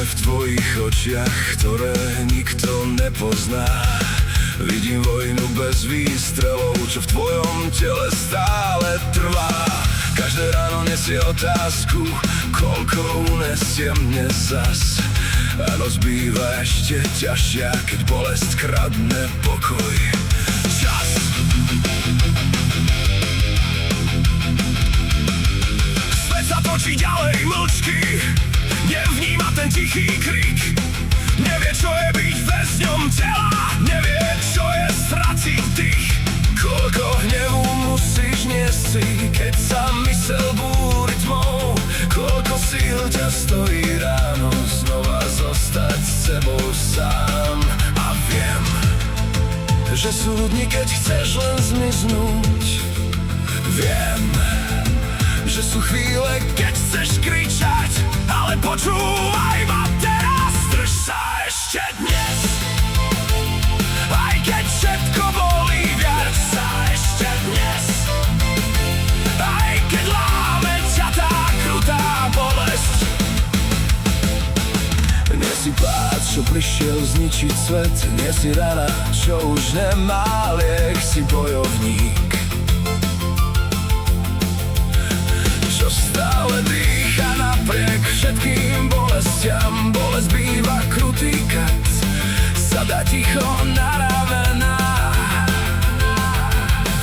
V tvojich očiach, ktoré nikto nepozná. Vidím vojnu bez výstrelov, čo v tvojom tele stále trvá. Každé ráno nesie otázku, koľko unesiem dnes zas. A noc býva ešte ťažšia, keď bolesť kradne pokoj. Čas. Svet sa točí ďalej mlčky, nevníma ten tichý krik. Nevie, čo je byť väzňom tela, nevie, čo je stratiť dých. Koľko hnevu musíš niesť, keď sa mysel búri tmou. Koľko síl ťa stojí ráno znova zostať s sebou sám. A viem, že sú dni, keď chceš len zmiznúť. Viem, že sú chvíle, keď chceš kričať, ale počúvaj ma teraz, drž sa ešte dnes. Aj keď všetko bolí viac, drž sa ešte dnes. Aj keď láme ťa tá krutá bolesť. Nie si pád, čo prišiel zničiť svet, nie si rana, čo už nemá liek. Si bojovník, čo stále dýcha napriek všetkým bolestiam. Bolesť býva krutý kat, sada ticho na ramená.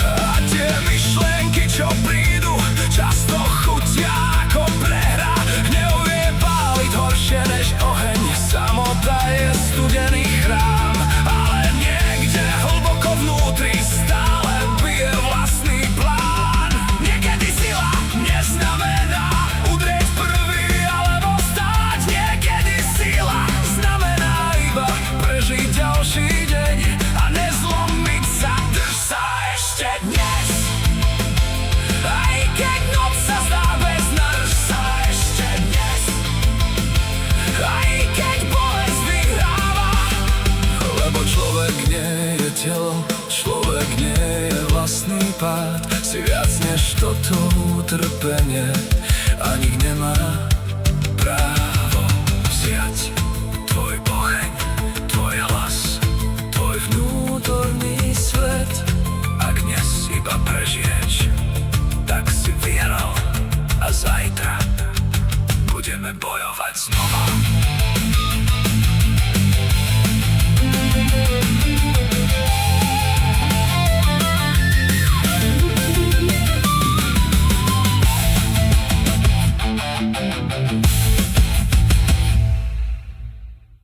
A tie myšlienky, čo prídu, často chutia ako prehra. Hnev vie páliť horšie než oheň, samota je studený chrám. Ale niekde hlboko vnútri stále bije vlastný plán. Niekedy sila neznamená udrieť prvý alebo stáť. Niekedy sila znamená iba prežiť ďalší deň a nezlomiť sa. Drž sa ešte dnes. Aj keď noc sa zdá bezná, drž sa ešte dnes. Aj keď bolesť vyhráva, lebo človek nie je telo, človek nie je vlastný pád. Si viac než toto utrpenie a nik nemá právo vziať tvoj oheň, tvoj hlas, tvoj vnútorný svet. Ak dnes iba prežiješ, tak si vyhral a zajtra budeme bojovať znova.